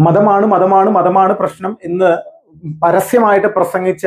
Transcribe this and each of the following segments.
മതമാണ് മതമാണ് മതമാണ് പ്രശ്നം എന്ന് പരസ്യമായിട്ട് പ്രസംഗിച്ച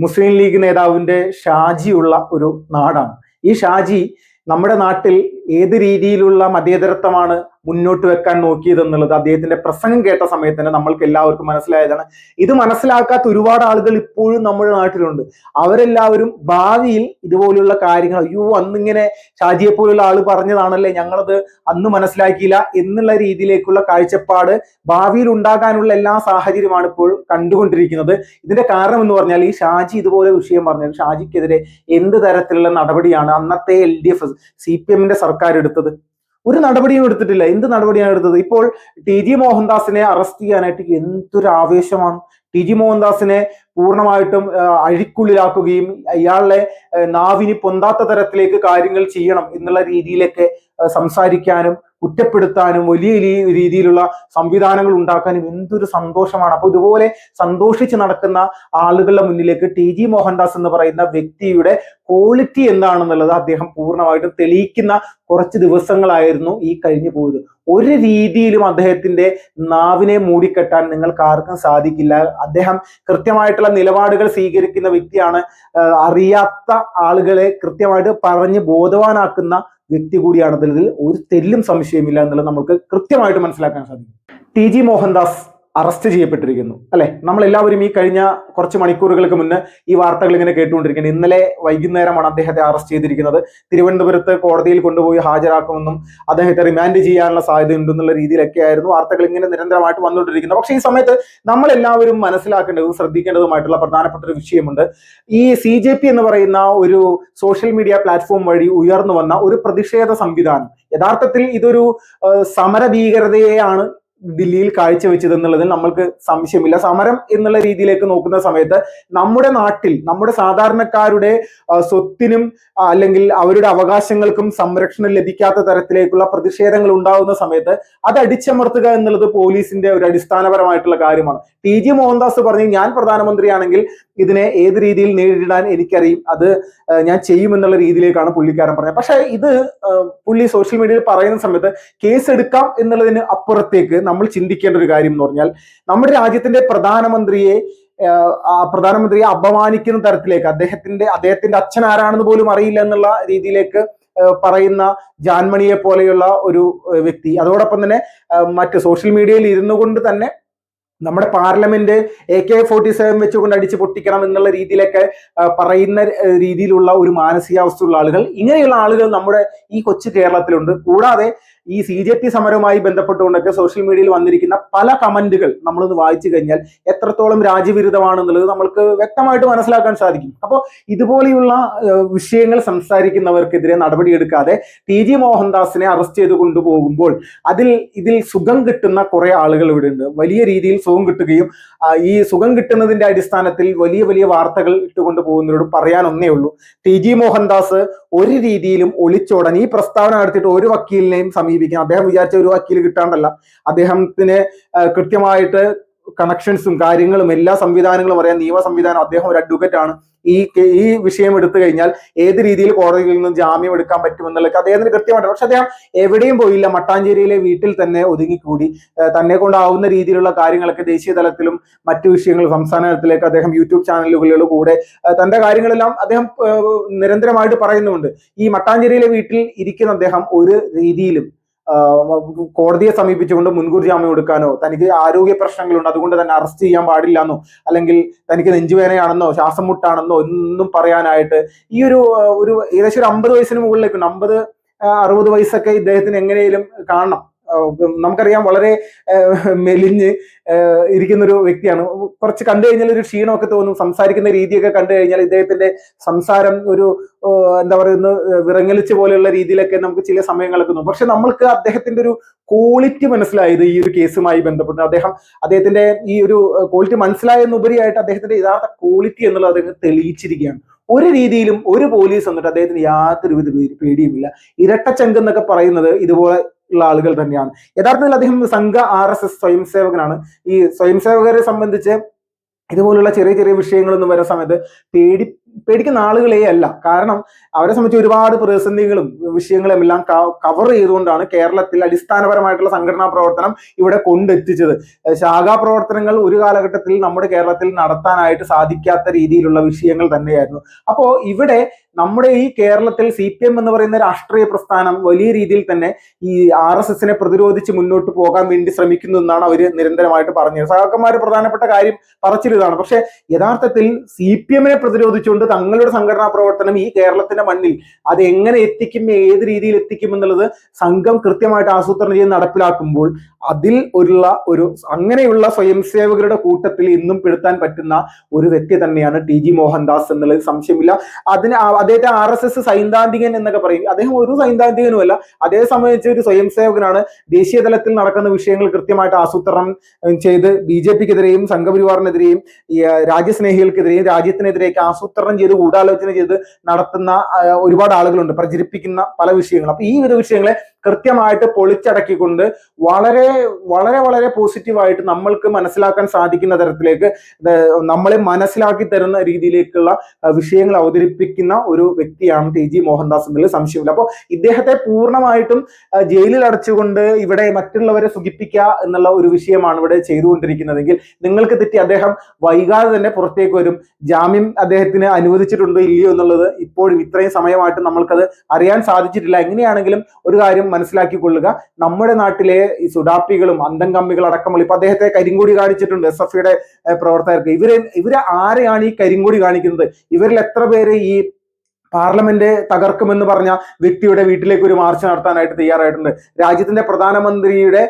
മുസ്ലിം ലീഗ് നേതാവിന്റെ ഷാജിയുള്ള ഒരു നാടാണ് ഈ ഷാജി. നമ്മുടെ നാട്ടിൽ ഏത് രീതിയിലുള്ള മതേതരത്വമാണ് മുന്നോട്ട് വെക്കാൻ നോക്കിയതെന്നുള്ളത് അദ്ദേഹത്തിന്റെ പ്രസംഗം കേട്ട സമയത്ത് തന്നെ നമ്മൾക്ക് എല്ലാവർക്കും മനസ്സിലായതാണ്. ഇത് മനസ്സിലാക്കാത്ത ഒരുപാട് ആളുകൾ ഇപ്പോഴും നമ്മുടെ നാട്ടിലുണ്ട്. അവരെല്ലാവരും ഭാവിയിൽ ഇതുപോലുള്ള കാര്യങ്ങൾ, അയ്യോ അന്നിങ്ങനെ ഷാജിയെ പോലുള്ള ആള് പറഞ്ഞതാണല്ലേ, ഞങ്ങളത് അന്ന് മനസ്സിലാക്കിയില്ല എന്നുള്ള രീതിയിലേക്കുള്ള കാഴ്ചപ്പാട് ഭാവിയിൽ ഉണ്ടാകാനുള്ള എല്ലാ സാഹചര്യമാണ് ഇപ്പോൾ കണ്ടുകൊണ്ടിരിക്കുന്നത്. ഇതിന്റെ കാരണം എന്ന് പറഞ്ഞാൽ ഈ ഷാജി ഇതുപോലെ വിഷയം പറഞ്ഞാൽ ഷാജിക്കെതിരെ എന്ത് തരത്തിലുള്ള നടപടിയാണ് അന്നത്തെ LDF CPM സർക്കാർ എടുത്തത്? ഒരു നടപടിയും എടുത്തിട്ടില്ല. എന്ത് നടപടിയാണ് എടുത്തത്? ഇപ്പോൾ TG മോഹൻദാസിനെ അറസ്റ്റ് ചെയ്യാനായിട്ട് എന്തൊരു ആവേശമാണ്. TG മോഹൻദാസിനെ പൂർണ്ണമായിട്ടും അഴിക്കുള്ളിലാക്കുകയും ഇയാളെ നാവിനി പൊന്താത്ത തരത്തിലേക്ക് കാര്യങ്ങൾ ചെയ്യണം എന്നുള്ള രീതിയിലൊക്കെ സംസാരിക്കാനും കുറ്റപ്പെടുത്താനും വലിയ രീതിയിലുള്ള സംവിധാനങ്ങൾ ഉണ്ടാക്കാനും എന്തൊരു സന്തോഷമാണ്. അപ്പോൾ ഇതുപോലെ സന്തോഷിച്ച് നടക്കുന്ന ആളുകളുടെ മുന്നിലേക്ക് TG മോഹൻദാസ് എന്ന് പറയുന്ന വ്യക്തിയുടെ ക്വാളിറ്റി എന്താണെന്നുള്ളത് അദ്ദേഹം പൂർണ്ണമായിട്ടും തെളിയിക്കുന്ന കുറച്ച് ദിവസങ്ങളായിരുന്നു ഈ കഴിഞ്ഞു പോയത്. ഒരു രീതിയിലും അദ്ദേഹത്തിന്റെ നാവിനെ മൂടിക്കെട്ടാൻ നിങ്ങൾക്ക് ആർക്കും സാധിക്കില്ല. അദ്ദേഹം കൃത്യമായിട്ടുള്ള നിലപാടുകൾ സ്വീകരിക്കുന്ന വ്യക്തിയാണ്. അറിയാത്ത ആളുകളെ കൃത്യമായിട്ട് പറഞ്ഞ് ബോധവാനാക്കുന്ന വ്യക്തി കൂടിയാണ്. അതിൽ ഒരു തെല്ലും സംശയമില്ല എന്നുള്ളത് നമുക്ക് കൃത്യമായിട്ട് മനസ്സിലാക്കാൻ സാധിക്കും. TG മോഹൻദാസ് അറസ്റ്റ് ചെയ്യപ്പെട്ടിരിക്കുന്നു അല്ലെ. നമ്മൾ എല്ലാവരും ഈ കഴിഞ്ഞ കുറച്ച് മണിക്കൂറുകൾക്ക് മുന്നേ ഈ വാർത്തകൾ ഇങ്ങനെ കേട്ടുകൊണ്ടിരിക്കുന്നത്. ഇന്നലെ വൈകുന്നേരമാണ് അദ്ദേഹത്തെ അറസ്റ്റ് ചെയ്തിരിക്കുന്നത്. തിരുവനന്തപുരത്ത് കോടതിയിൽ കൊണ്ടുപോയി ഹാജരാക്കുമെന്നും അദ്ദേഹത്തെ റിമാൻഡ് ചെയ്യാനുള്ള സാധ്യത ഉണ്ടെന്നുള്ള രീതിയിലൊക്കെ ആയിരുന്നു വാർത്തകൾ ഇങ്ങനെ നിരന്തരമായിട്ട് വന്നുകൊണ്ടിരിക്കുന്നത്. പക്ഷേ ഈ സമയത്ത് നമ്മൾ എല്ലാവരും മനസ്സിലാക്കേണ്ടതും ശ്രദ്ധിക്കേണ്ടതുമായിട്ടുള്ള പ്രധാനപ്പെട്ട ഒരു വിഷയമുണ്ട്. ഈ CJP എന്ന് പറയുന്ന ഒരു സോഷ്യൽ മീഡിയ പ്ലാറ്റ്ഫോം വഴി ഉയർന്നു വന്ന ഒരു പ്രതിഷേധ സംവിധാനം യഥാർത്ഥത്തിൽ ഇതൊരു സമര ഭീകരതയെയാണ് ദില്ലിയിൽ കാഴ്ചവെച്ചത് എന്നുള്ളതിൽ നമ്മൾക്ക് സംശയമില്ല. സമരം എന്നുള്ള രീതിയിലേക്ക് നോക്കുന്ന സമയത്ത് നമ്മുടെ നാട്ടിൽ നമ്മുടെ സാധാരണക്കാരുടെ സ്വത്തിനും അല്ലെങ്കിൽ അവരുടെ അവകാശങ്ങൾക്കും സംരക്ഷണം ലഭിക്കാത്ത തരത്തിലേക്കുള്ള പ്രതിഷേധങ്ങൾ ഉണ്ടാകുന്ന സമയത്ത് അത് അടിച്ചമർത്തുക എന്നുള്ളത് പോലീസിന്റെ ഒരു അടിസ്ഥാനപരമായിട്ടുള്ള കാര്യമാണ്. TG മോഹൻദാസ് പറഞ്ഞു, ഞാൻ പ്രധാനമന്ത്രിയാണെങ്കിൽ ഇതിനെ ഏത് രീതിയിൽ നേരിടാൻ എനിക്കറിയും, അത് ഞാൻ ചെയ്യുമെന്നുള്ള രീതിയിലേക്കാണ് പുള്ളിക്കാരൻ പറഞ്ഞത്. പക്ഷെ ഇത് പുള്ളി സോഷ്യൽ മീഡിയയിൽ പറയുന്ന സമയത്ത് കേസ് എടുക്കാം എന്നുള്ളതിന് അപ്പുറത്തേക്ക് നമ്മൾ ചിന്തിക്കേണ്ട ഒരു കാര്യം എന്ന് പറഞ്ഞാൽ നമ്മുടെ രാജ്യത്തിന്റെ പ്രധാനമന്ത്രിയെ അപമാനിക്കുന്ന തരത്തിലേക്ക് അദ്ദേഹത്തിന്റെ അച്ഛൻ ആരാണെന്ന് പോലും അറിയില്ല എന്നുള്ള രീതിയിലേക്ക് പറയുന്ന ജാൻമണിയെ പോലെയുള്ള ഒരു വ്യക്തി, അതോടൊപ്പം തന്നെ മറ്റ് സോഷ്യൽ മീഡിയയിൽ ഇരുന്നു കൊണ്ട് തന്നെ നമ്മുടെ പാർലമെന്റ് AK-47 വെച്ചുകൊണ്ട് അടിച്ച് പൊട്ടിക്കണം എന്നുള്ള രീതിയിലൊക്കെ പറയുന്ന രീതിയിലുള്ള ഒരു മാനസികാവസ്ഥയുള്ള ആളുകൾ, ഇങ്ങനെയുള്ള ആളുകൾ നമ്മുടെ ഈ കൊച്ചു കേരളത്തിലുണ്ട്. കൂടാതെ ഈ CJP സമരവുമായി ബന്ധപ്പെട്ടുകൊണ്ടൊക്കെ സോഷ്യൽ മീഡിയയിൽ വന്നിരിക്കുന്ന പല കമന്റുകൾ നമ്മളൊന്ന് വായിച്ചു കഴിഞ്ഞാൽ എത്രത്തോളം രാജ്യവിരുദ്ധമാണെന്നുള്ളത് നമ്മൾക്ക് വ്യക്തമായിട്ട് മനസ്സിലാക്കാൻ സാധിക്കും. അപ്പോൾ ഇതുപോലെയുള്ള വിഷയങ്ങൾ സംസാരിക്കുന്നവർക്കെതിരെ നടപടിയെടുക്കാതെ TG മോഹൻദാസിനെ അറസ്റ്റ് ചെയ്ത് കൊണ്ടുപോകുമ്പോൾ ഇതിൽ സുഖം കിട്ടുന്ന കുറെ ആളുകൾ ഇവിടെ ഉണ്ട്. വലിയ രീതിയിൽ സുഖം കിട്ടുകയും ഈ സുഖം കിട്ടുന്നതിന്റെ അടിസ്ഥാനത്തിൽ വലിയ വലിയ വാർത്തകൾ ഇട്ടുകൊണ്ട് പോകുന്നവരോട് പറയാൻ ഒന്നേ ഉള്ളൂ, TG മോഹൻദാസ് ഒരു രീതിയിലും ഒളിച്ചോടാൻ, ഈ പ്രസ്താവന നടത്തിയിട്ട് ഒരു വക്കീലിനെയും സമീപിക്കാൻ അദ്ദേഹം വിചാരിച്ച ഒരു വക്കീൽ കിട്ടാണ്ടല്ല. അദ്ദേഹത്തിന് കൃത്യമായിട്ട് കണക്ഷൻസും കാര്യങ്ങളും എല്ലാ സംവിധാനങ്ങളും അറിയാൻ നിയമ സംവിധാനം, അദ്ദേഹം ഒരു അഡ്വക്കേറ്റ് ആണ്. ഈ വിഷയം എടുത്തു കഴിഞ്ഞാൽ ഏത് രീതിയിൽ കോടതിയിൽ നിന്ന് ജാമ്യം എടുക്കാൻ പറ്റുമെന്നുള്ളത് അദ്ദേഹത്തിന് കൃത്യമായിട്ട്. പക്ഷെ അദ്ദേഹം എവിടെയും പോയില്ല. മട്ടാഞ്ചേരിയിലെ വീട്ടിൽ തന്നെ ഒതുങ്ങിക്കൂടി തന്നെ കൊണ്ടാവുന്ന രീതിയിലുള്ള കാര്യങ്ങളൊക്കെ ദേശീയ തലത്തിലും മറ്റു വിഷയങ്ങൾ സംസ്ഥാന തലത്തിലേക്ക് അദ്ദേഹം യൂട്യൂബ് ചാനലുകളിലൂടെ കൂടെ തന്റെ കാര്യങ്ങളെല്ലാം അദ്ദേഹം നിരന്തരമായിട്ട് പറയുന്നുണ്ട്. ഈ മട്ടാഞ്ചേരിയിലെ വീട്ടിൽ ഇരിക്കുന്ന അദ്ദേഹം ഒരു രീതിയിലും കോടതിയെ സമീപിച്ചുകൊണ്ട് മുൻകൂർ ജാമ്യം എടുക്കാനോ തനിക്ക് ആരോഗ്യ പ്രശ്നങ്ങളുണ്ട് അതുകൊണ്ട് തന്നെ അറസ്റ്റ് ചെയ്യാൻ പാടില്ല എന്നോ അല്ലെങ്കിൽ തനിക്ക് നെഞ്ചുവേദനയാണെന്നോ ശ്വാസം മുട്ടാണെന്നോ ഒന്നും പറയാനായിട്ട് ഈ ഒരു ഏകദേശം ഒരു 50 വയസ്സിന് മുകളിലേക്കുണ്ട്. 50-60 വയസ്സൊക്കെ ഇദ്ദേഹത്തിന് എങ്ങനെയും കാണണം. നമുക്കറിയാം വളരെ മെലിഞ്ഞ് ഇരിക്കുന്ന ഒരു വ്യക്തിയാണ്. കുറച്ച് കണ്ടു കഴിഞ്ഞാൽ ഒരു ക്ഷീണമൊക്കെ തോന്നും. സംസാരിക്കുന്ന രീതിയൊക്കെ കണ്ടു കഴിഞ്ഞാൽ ഇദ്ദേഹത്തിന്റെ സംസാരം ഒരു എന്താ പറയുന്ന വിറങ്ങലിച്ച് പോലെയുള്ള രീതിയിലൊക്കെ നമുക്ക് ചില സമയങ്ങളൊക്കെ തോന്നും. പക്ഷെ നമ്മൾക്ക് അദ്ദേഹത്തിന്റെ ഒരു ക്വാളിറ്റി മനസ്സിലായത് ഈ ഒരു കേസുമായി ബന്ധപ്പെട്ട് അദ്ദേഹത്തിന്റെ ഈ ഒരു ക്വാളിറ്റി മനസ്സിലായെന്നുപരിയായിട്ട് അദ്ദേഹത്തിന്റെ യഥാർത്ഥ ക്വാളിറ്റി എന്നുള്ളത് അദ്ദേഹം തെളിയിച്ചിരിക്കുകയാണ്. ഒരു രീതിയിലും ഒരു പോലീസ് വന്നിട്ട് അദ്ദേഹത്തിന് യാതൊരുവിധ പേടിയുമില്ല. ഇരട്ടച്ചങ്ക് എന്നൊക്കെ പറയുന്നത് ഇതുപോലെ ഉള്ള ആളുകൾ തന്നെയാണ്. യഥാർത്ഥത്തിൽ അദ്ദേഹം സംഘ RSS സ്വയംസേവകനാണ്. ഈ സ്വയംസേവകരെ സംബന്ധിച്ച് ഇതുപോലുള്ള ചെറിയ ചെറിയ വിഷയങ്ങളൊന്നും വരുന്ന സമയത്ത് പേടിക്കുന്ന ആളുകളെ അല്ല. കാരണം അവരെ സംബന്ധിച്ച് ഒരുപാട് പ്രതിസന്ധികളും വിഷയങ്ങളും എല്ലാം കവർ ചെയ്തുകൊണ്ടാണ് കേരളത്തിൽ അടിസ്ഥാനപരമായിട്ടുള്ള സംഘടനാ പ്രവർത്തനം ഇവിടെ കൊണ്ടെത്തിച്ചത്. ശാഖാ പ്രവർത്തനങ്ങൾ ഒരു കാലഘട്ടത്തിൽ നമ്മുടെ കേരളത്തിൽ നടത്താനായിട്ട് സാധിക്കാത്ത രീതിയിലുള്ള വിഷയങ്ങൾ തന്നെയായിരുന്നു. അപ്പോ ഇവിടെ നമ്മുടെ ഈ കേരളത്തിൽ CPM എന്ന് പറയുന്ന രാഷ്ട്രീയ പ്രസ്ഥാനം വലിയ രീതിയിൽ തന്നെ ഈ RSSനെ പ്രതിരോധിച്ച് മുന്നോട്ട് പോകാൻ വേണ്ടി ശ്രമിക്കുന്നു എന്നാണ് അവർ നിരന്തരമായിട്ട് പറഞ്ഞത്. സഹാക്കന്മാര് പ്രധാനപ്പെട്ട കാര്യം പറച്ചിലിതാണ്. പക്ഷെ യഥാർത്ഥത്തിൽ CPMനെ പ്രതിരോധിച്ചുകൊണ്ട് തങ്ങളുടെ സംഘടനാ പ്രവർത്തനം ഈ കേരളത്തിന്റെ മണ്ണിൽ അത് എങ്ങനെ എത്തിക്കും, ഏത് രീതിയിൽ എത്തിക്കും എന്നുള്ളത് സംഘം കൃത്യമായിട്ട് ആസൂത്രണം ചെയ്ത് നടപ്പിലാക്കുമ്പോൾ അതിൽ അങ്ങനെയുള്ള സ്വയം സേവകരുടെ കൂട്ടത്തിൽ ഇന്നും പെടുത്താൻ പറ്റുന്ന ഒരു വ്യക്തി തന്നെയാണ് TG മോഹൻദാസ് എന്നുള്ളത് സംശയമില്ല. അദ്ദേഹത്തെ RSS സൈദ്ധാന്തികൻ എന്നൊക്കെ പറയും. അദ്ദേഹം ഒരു സൈദ്ധാന്തികനുമല്ല, അതേ സംബന്ധിച്ച് ഒരു സ്വയം സേവകനാണ്. ദേശീയ തലത്തിൽ നടക്കുന്ന വിഷയങ്ങൾ കൃത്യമായിട്ട് ആസൂത്രണം ചെയ്ത് BJPക്കെതിരെയും സംഘപരിവാറിനെതിരെയും രാജ്യസ്നേഹികൾക്കെതിരെയും രാജ്യത്തിനെതിരെയൊക്കെ ആസൂത്രണം ചെയ്ത് ഗൂഢാലോചന ചെയ്ത് നടത്തുന്ന ഒരുപാട് ആളുകളുണ്ട്, പ്രചരിപ്പിക്കുന്ന പല വിഷയങ്ങൾ. അപ്പൊ ഈ ഒരു വിഷയങ്ങളെ കൃത്യമായിട്ട് പൊളിച്ചടക്കിക്കൊണ്ട് വളരെ വളരെ വളരെ പോസിറ്റീവായിട്ട് നമ്മൾക്ക് മനസ്സിലാക്കാൻ സാധിക്കുന്ന തരത്തിലേക്ക് നമ്മളെ മനസ്സിലാക്കി തരുന്ന രീതിയിലേക്കുള്ള വിഷയങ്ങൾ അവതരിപ്പിക്കുന്ന ഒരു വ്യക്തിയാണ് TG മോഹൻദാസ് എന്നുള്ളത് സംശയമില്ല. അപ്പോൾ ഇദ്ദേഹത്തെ പൂർണ്ണമായിട്ടും ജയിലിൽ അടച്ചുകൊണ്ട് ഇവിടെ മറ്റുള്ളവരെ സുഖിപ്പിക്കുക എന്നുള്ള ഒരു വിഷയമാണ് ഇവിടെ ചെയ്തുകൊണ്ടിരിക്കുന്നതെങ്കിൽ നിങ്ങൾക്ക് തെറ്റി. അദ്ദേഹം വൈകാതെ തന്നെ പുറത്തേക്ക് വരും. ജാമ്യം അദ്ദേഹത്തിന് അനുവദിച്ചിട്ടുണ്ടോ ഇല്ലയോ എന്നുള്ളത് ഇപ്പോഴും ഇത്രയും സമയമായിട്ട് നമ്മൾക്കത് അറിയാൻ സാധിച്ചിട്ടില്ല. എങ്ങനെയാണെങ്കിലും ഒരു കാര്യം മനസ്സിലാക്കിക്കൊള്ളുക, നമ്മുടെ നാട്ടിലെ ഈ സുഡാപ്പികളും അന്തംകമ്മികൾ അടക്കമുള്ള, ഇപ്പൊ അദ്ദേഹത്തെ കരിങ്കൊടി കാണിച്ചിട്ടുണ്ട് SFയുടെ പ്രവർത്തകർക്ക്. ഇവര് ആരെയാണ് ഈ കരിങ്കൊടി കാണിക്കുന്നത്? ഇവരിൽ എത്ര പേര് ഈ പാർലമെന്റ് തകർക്കുമെന്ന് പറഞ്ഞ വ്യക്തിയുടെ വീട്ടിലേക്ക് ഒരു മാർച്ച് നടത്താനായിട്ട് തയ്യാറായിട്ടുണ്ട്? രാജ്യത്തിന്റെ പ്രധാനമന്ത്രിയുടെ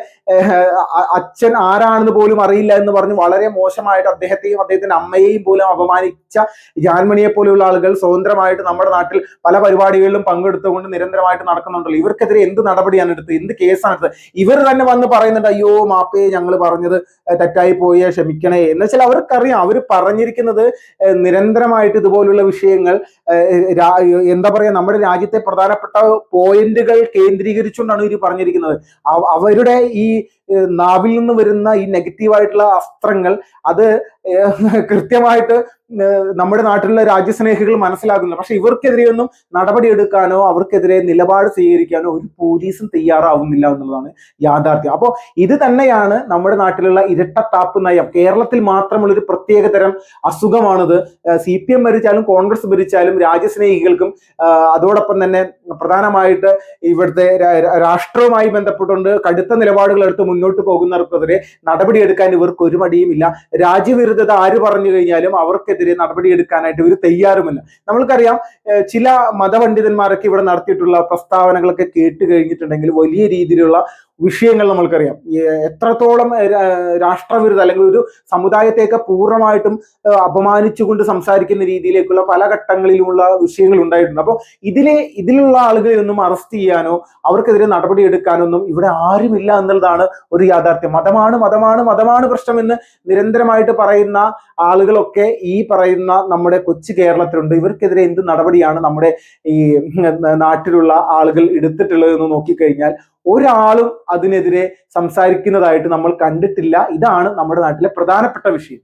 അച്ഛൻ ആരാണെന്ന് പോലും അറിയില്ല എന്ന് പറഞ്ഞ് വളരെ മോശമായിട്ട് അദ്ദേഹത്തെയും അദ്ദേഹത്തിന്റെ അമ്മയെയും പോലും അപമാനിച്ച ജാൻമണിയെ പോലെയുള്ള ആളുകൾ സ്വതന്ത്രമായിട്ട് നമ്മുടെ നാട്ടിൽ പല പരിപാടികളിലും പങ്കെടുത്തുകൊണ്ട് നിരന്തരമായിട്ട് നടക്കുന്നുണ്ടല്ലോ. ഇവർക്കെതിരെ എന്ത് നടപടിയാണ് എടുത്തത്? എന്ത് കേസാണ് എടുത്തത്? ഇവർ തന്നെ വന്ന് പറയുന്നുണ്ട്, അയ്യോ മാപ്പേ, ഞങ്ങൾ പറഞ്ഞത് തെറ്റായി പോയേ, ക്ഷമിക്കണേ എന്ന് വെച്ചാൽ അവർക്കറിയാം. അവർ പറഞ്ഞിരിക്കുന്നത് നിരന്തരമായിട്ട് ഇതുപോലുള്ള വിഷയങ്ങൾ എന്താ പറയാ, നമ്മുടെ രാജ്യത്തെ പ്രധാനപ്പെട്ട പോയിന്റുകൾ കേന്ദ്രീകരിച്ചുകൊണ്ടാണ് ഇവർ പറഞ്ഞിരിക്കുന്നത്. അവരുടെ ഈ നാവിൽ നിന്ന് വരുന്ന ഈ നെഗറ്റീവായിട്ടുള്ള അസ്ത്രങ്ങൾ അത് കൃത്യമായിട്ട് നമ്മുടെ നാട്ടിലുള്ള രാജ്യസ്നേഹികൾ മനസ്സിലാക്കുന്നില്ല. പക്ഷെ ഇവർക്കെതിരെയൊന്നും നടപടി എടുക്കാനോ അവർക്കെതിരെ നിലപാട് സ്വീകരിക്കാനോ ഒരു പോലീസും തയ്യാറാവുന്നില്ല എന്നുള്ളതാണ് യാഥാർത്ഥ്യം. അപ്പോൾ ഇത് തന്നെയാണ് നമ്മുടെ നാട്ടിലുള്ള ഇരട്ടത്താപ്പ് നയം. കേരളത്തിൽ മാത്രമുള്ള ഒരു പ്രത്യേകതരം അസുഖമാണിത്. CPM ഭരിച്ചാലും കോൺഗ്രസ് ഭരിച്ചാലും രാജ്യസ്നേഹികൾക്കും അതോടൊപ്പം തന്നെ പ്രധാനമായിട്ട് ഇവിടുത്തെ രാഷ്ട്രവുമായി ബന്ധപ്പെട്ടുകൊണ്ട് കടുത്ത നിലപാടുകൾ എടുത്ത് മുന്നോട്ട് പോകുന്നവർക്കെതിരെ നടപടിയെടുക്കാൻ ഇവർക്ക് ഒരു മടിയുമില്ല. രാജ്യവിരുദ്ധത ആര് പറഞ്ഞു കഴിഞ്ഞാലും അവർക്കെതിരെ നടപടിയെടുക്കാനായിട്ട് ഇവർ തയ്യാറുമില്ല. നമ്മൾക്കറിയാം, ചില മതപണ്ഡിതന്മാരൊക്കെ ഇവിടെ നടത്തിയിട്ടുള്ള പ്രസ്താവനകളൊക്കെ കേട്ട് കഴിഞ്ഞിട്ടുണ്ടെങ്കിൽ വലിയ രീതിയിലുള്ള വിഷയങ്ങൾ നമ്മൾക്കറിയാം. എത്രത്തോളം രാഷ്ട്രവിരുദ്ധ അല്ലെങ്കിൽ ഒരു സമുദായത്തെയൊക്കെ പൂർണ്ണമായിട്ടും അപമാനിച്ചുകൊണ്ട് സംസാരിക്കുന്ന രീതിയിലേക്കുള്ള പല ഘട്ടങ്ങളിലുമുള്ള വിഷയങ്ങൾ ഉണ്ടായിട്ടുണ്ട്. അപ്പോൾ ഇതിലുള്ള ആളുകളെയൊന്നും അറസ്റ്റ് ചെയ്യാനോ അവർക്കെതിരെ നടപടി എടുക്കാനൊന്നും ഇവിടെ ആരുമില്ല എന്നുള്ളതാണ് ഒരു യാഥാർത്ഥ്യം. മതമാണ് പ്രശ്നം എന്ന് നിരന്തരമായിട്ട് പറയുന്ന ആളുകളൊക്കെ ഈ പറയുന്ന നമ്മുടെ കൊച്ചു കേരളത്തിലുണ്ട്. ഇവർക്കെതിരെ എന്ത് നടപടിയാണ് നമ്മുടെ ഈ നാട്ടിലുള്ള ആളുകൾ എടുത്തിട്ടുള്ളതെന്ന് നോക്കിക്കഴിഞ്ഞാൽ ഒരാളും അതിനെതിരെ സംസാരിക്കുന്നതായിട്ട് നമ്മൾ കണ്ടിട്ടില്ല. ഇതാണ് നമ്മുടെ നാട്ടിലെ പ്രധാനപ്പെട്ട വിഷയം.